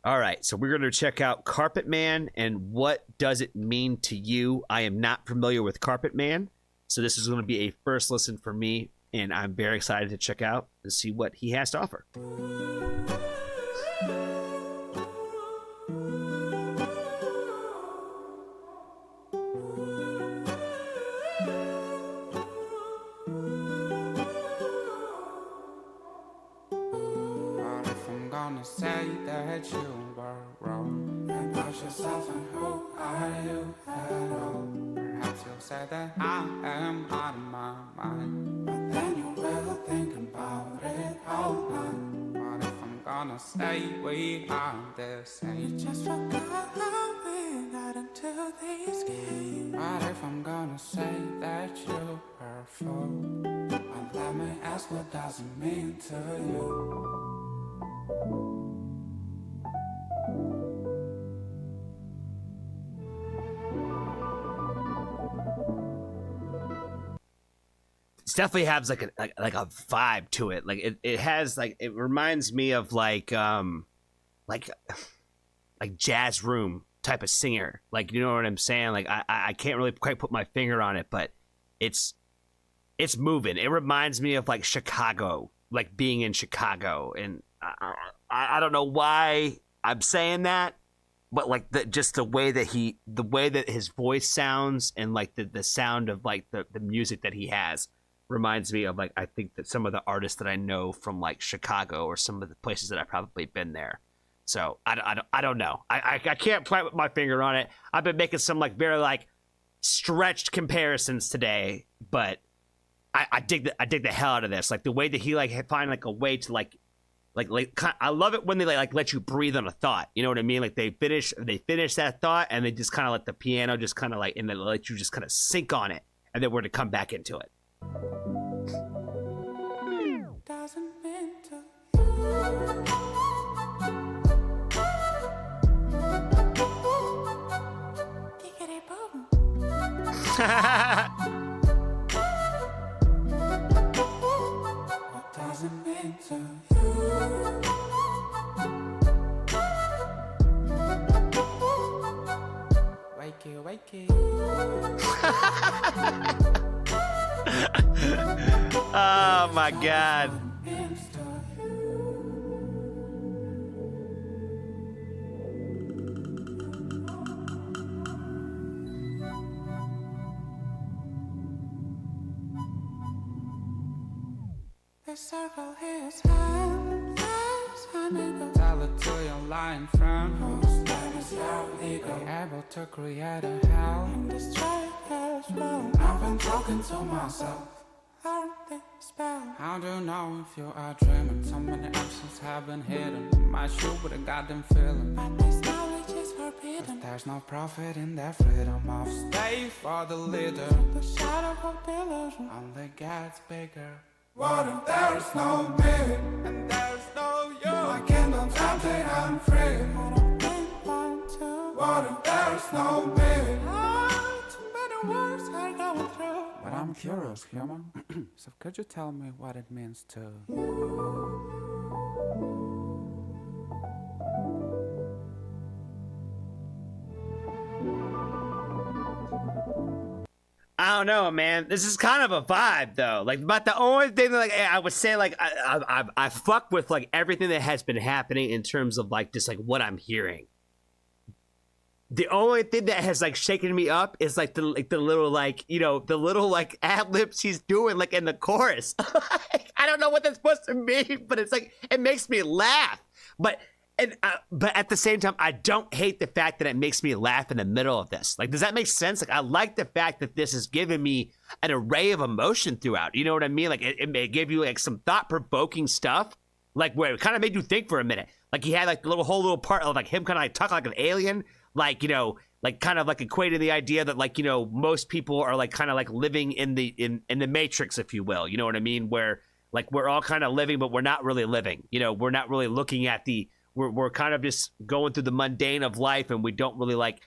All right, so we're going to check out Carpetman and what does it mean to you. I am not familiar with Carpetman, so this is going to be a first listen for me, and I'm very excited to check out and see what he has to offer. Say that you were wrong and ask yourself, and who are you at all? Perhaps you'll say that I am out of my mind, but then you will think about it all night. What if I'm gonna say we are the same? You just forgot how we got into this game. What if I'm gonna say that you were a fool? And let me ask, what does it mean to you? It definitely has like a vibe to it. Like it has like, it reminds me of like jazz room type of singer. Like, you know what I'm saying? Like I can't really quite put my finger on it, but it's moving. It reminds me of like Chicago, like being in Chicago, and I don't know why I'm saying that, but like the way that his voice sounds and like the sound of like the music that he has reminds me of like, I think that some of the artists that I know from like Chicago or some of the places that I've probably been there. So I don't know. I can't put my finger on it. I've been making some like very like stretched comparisons today, but I dig the hell out of this. Like the way that he like find like a way to like I love it when they like let you breathe on a thought. You know what I mean? Like they finish that thought and they just kind of let the piano just kind of like, and they let you just kind of sink on it, and then we're to come back into it. Doesn't mean to Diggity boom. What does it mean to you? Wakey, wakey. Oh my God. The circle is endless, honey. Tell it to your lying friend whose name is illegal. Able to create a hell and destroy it as well. I've been talking to myself. How do you know if you are dreaming? So many options have been hidden. My shoe with a goddamn feeling, but this knowledge is forbidden. There's no profit in that freedom of stay for the leader. The shadow of delusion only gets bigger. What if there's no me and there's no you? My kingdom's empty and free. What if there's no me? Too many words are going through. But I'm curious, human. So could you tell me what it means to I don't know, man. This is kind of a vibe, though. Like, but the only thing that, like, I would say, like, I fuck with like everything that has been happening in terms of like just like what I'm hearing. The only thing that has like shaken me up is like the little like, you know, the little like ad libs he's doing like in the chorus. I don't know what that's supposed to mean, but it's like it makes me laugh. But at the same time, I don't hate the fact that it makes me laugh in the middle of this. Like, does that make sense? Like, I like the fact that this is giving me an array of emotion throughout. You know what I mean? Like, it may give you like some thought-provoking stuff, like where it kind of made you think for a minute. Like, he had like the whole little part of like him kind of like talking like an alien. Like, you know, like kind of like equating the idea that like, you know, most people are like kind of like living in the matrix, if you will. You know what I mean? Where like we're all kind of living, but we're not really living. You know, we're not really looking at we're kind of just going through the mundane of life, and we don't really like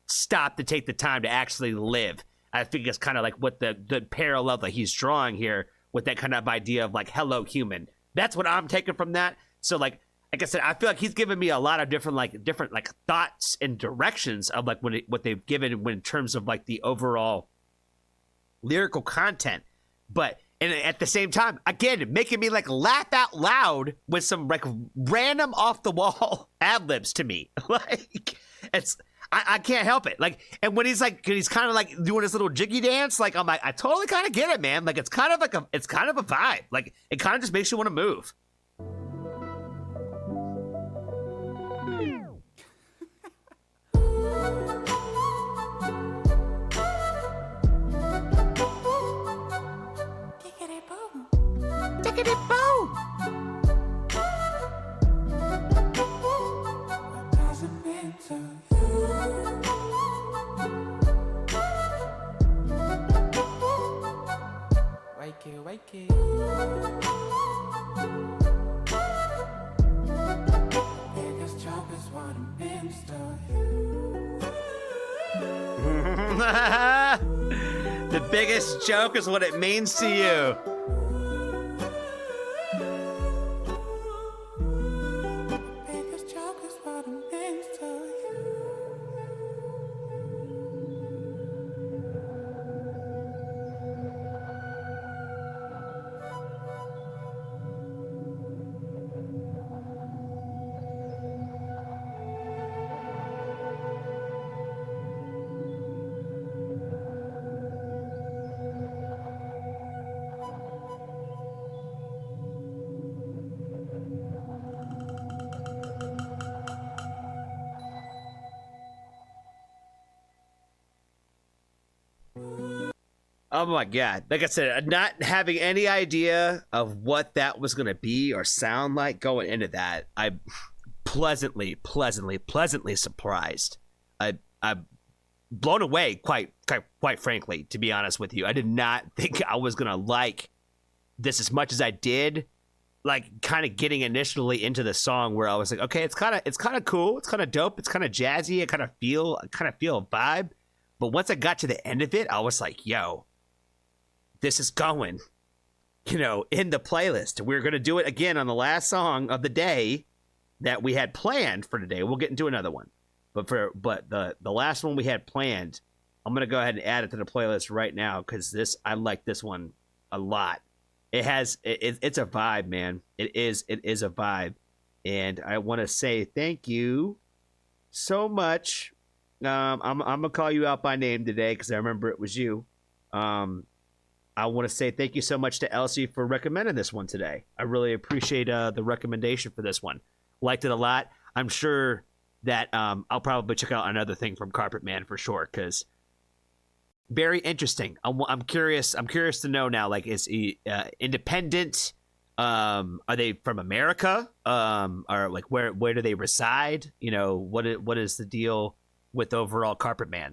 stop to take the time to actually live. I think it's kind of like what the parallel that he's drawing here with that kind of idea of like, hello, human. That's what I'm taking from that. So like, like I said, I feel like he's given me a lot of different thoughts and directions of like what they've given in terms of like the overall lyrical content, but and at the same time, again, making me like laugh out loud with some like random off the wall ad libs to me. Like I can't help it. Like, and when he's kind of like doing his little jiggy dance, like I'm like, I totally kind of get it, man. Like it's kind of a vibe. Like it kind of just makes you want to move. Diggity boom! What doesn't mean to you? Wakey, wakey. Biggest joke is what it means to you. The biggest joke is what it means to you. Biggest joke is what it means to you. Oh my god. Like I said, not having any idea of what that was going to be or sound like going into that, I'm pleasantly surprised. I'm blown away, quite frankly, to be honest with you. I did not think I was going to like this as much as I did. Like kind of getting initially into the song where I was like, okay, it's kind of cool, it's kind of dope, it's kind of jazzy, I kind of feel a vibe. But once I got to the end of it, I was like, yo, this is going, in the playlist. We're going to do it again on the last song of the day that we had planned for today. We'll get into another one. But the last one we had planned, I'm going to go ahead and add it to the playlist right now because I like this one a lot. It's a vibe, man. It is a vibe. And I want to say thank you so much. I'm going to call you out by name today because I remember it was you. I want to say thank you so much to Elsie for recommending this one today. I really appreciate the recommendation for this one. Liked it a lot. I'm sure that I'll probably check out another thing from Carpetman for sure because very interesting. I'm curious. I'm curious to know now. Like, is he independent? Are they from America? Or like where do they reside? What is the deal with overall Carpetman?